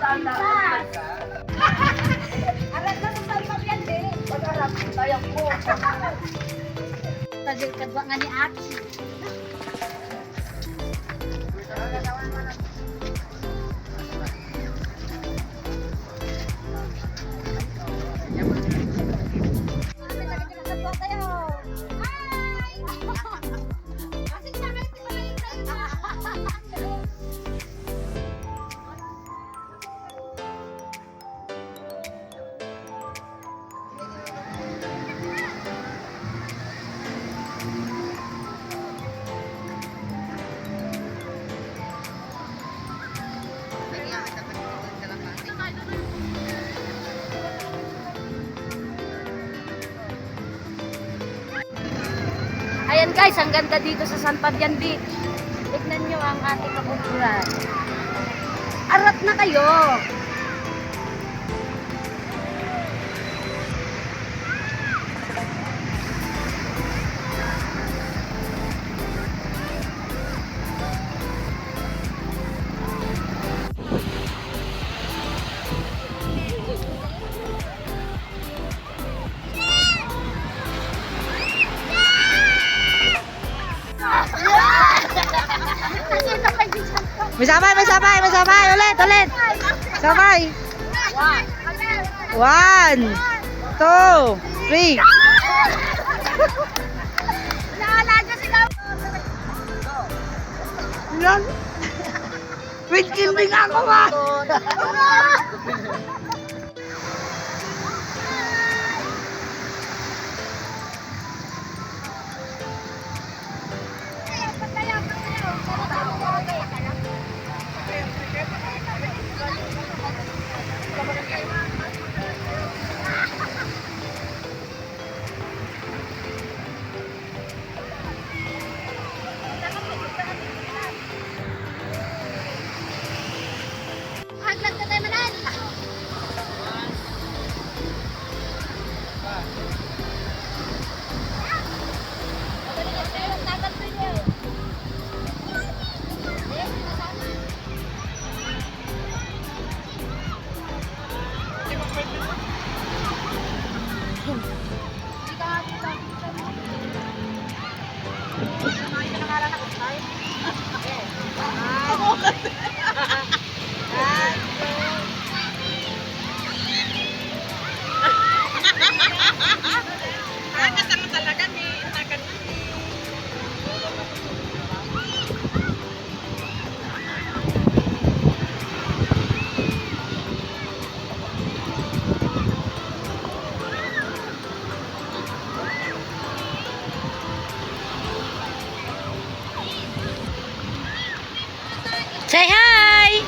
Arat na sa salpag yan, di. Pag-arap, tayang po. Tadil kadwa nga ni Aki. Ayan guys, ang ganda dito sa San Fabian Beach. Tignan nyo ang ating kabuturan. Arat na kayo! May sabay, may sabay, may sabay. Ulit, ulit. Sabay. 1, 2, 3. Naalaga sila! Lang. Wait, killing ako ba? Haglag na tayo manan! Say hi!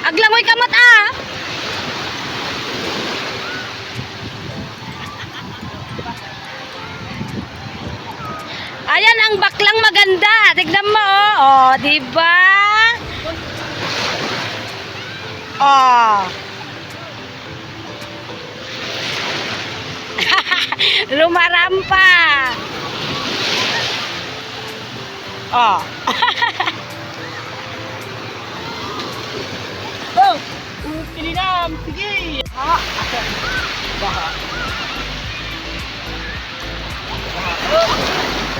Aglangoy kamat ah! Ayan ang baklang maganda. Tignan mo oh. Oh, di ba? Oh. Lumarampa. Oh. Oh, kininam. Sige. Ha. Baha.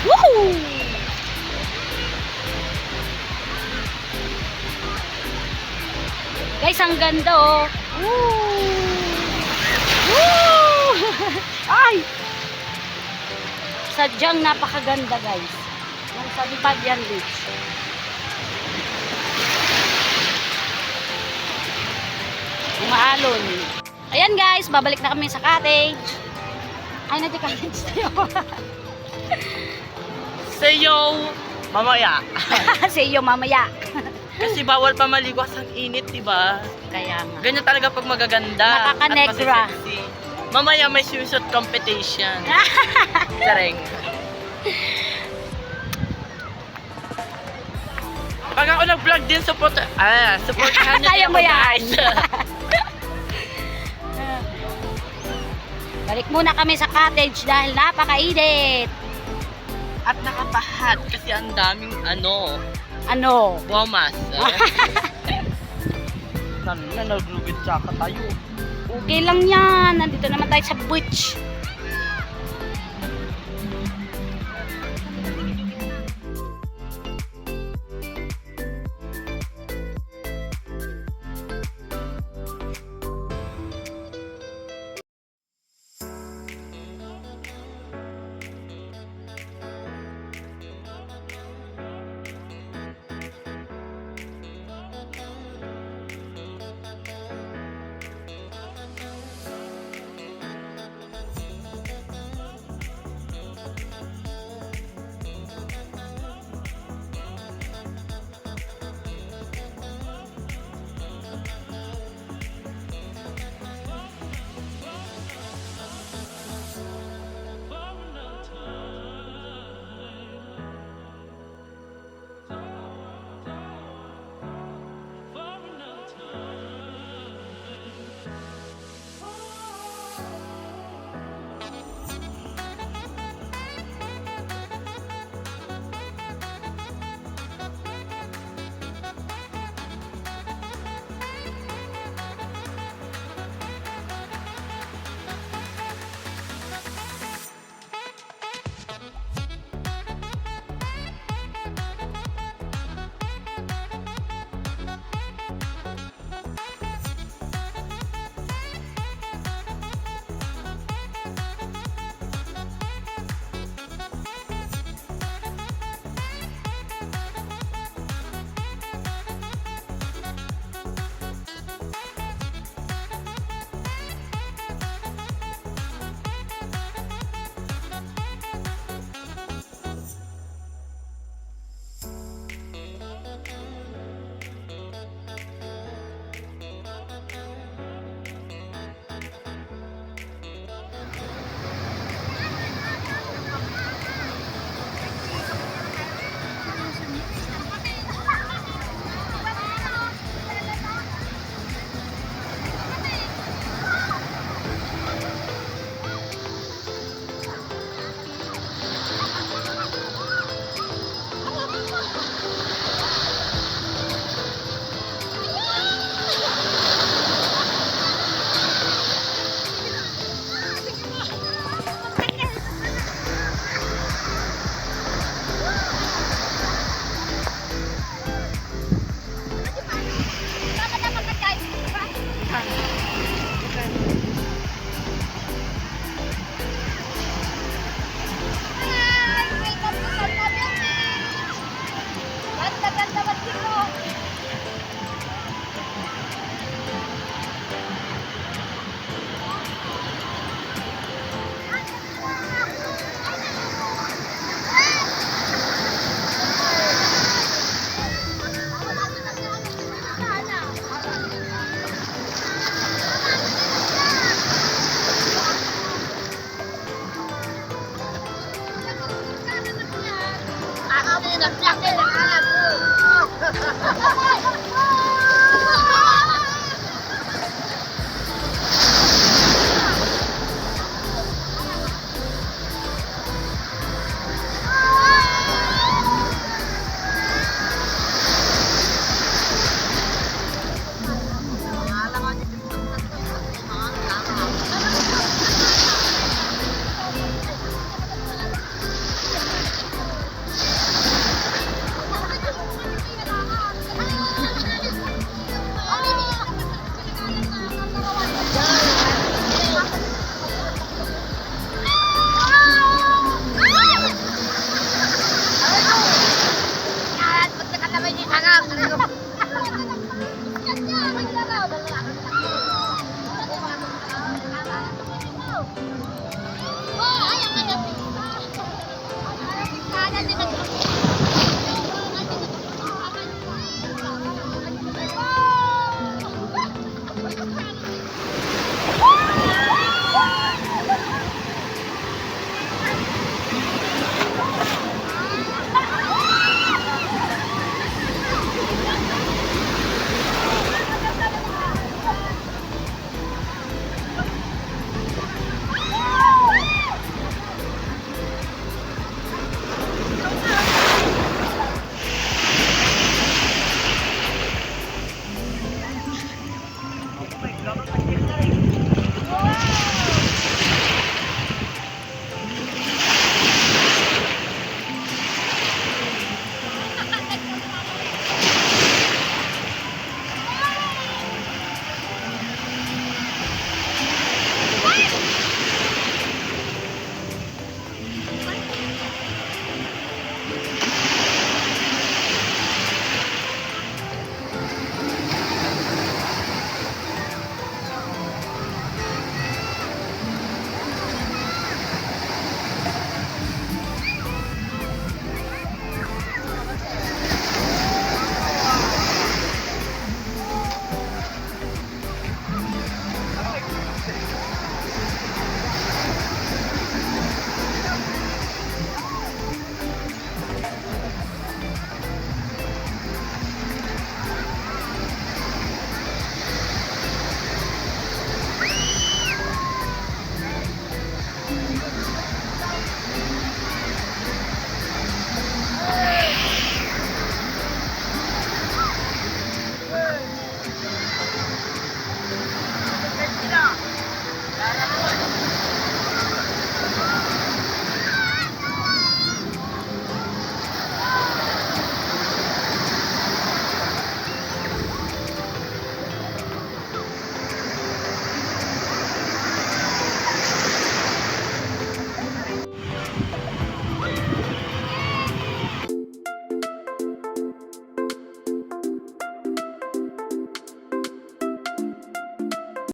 Woohoo! Guys, ang ganda oh. Woo! Woo! Ay! Sadyang napakaganda guys. Yung San Fabian Beach. Maalon. Ayan guys, babalik na kami sa cottage. Ay, nati cottage tayo. Sayo, mamaya. Say you mamaya. Kasi bawal pa maligo sa init, diba? Kaya nga. Ganyan talaga pag magaganda. Nakaka-negra. At masisexy. Mamaya may swimsuit competition. Sareng. Pag ako nag-vlog din, supportahan niyo Kaya din mo ako, yan. guys. Balik muna kami sa cottage dahil napakainit. At nakapahad kasi ang daming Ano? bomas. Na naglugid tsaka tayo. Okay lang yan. Nandito naman tayo sa beach.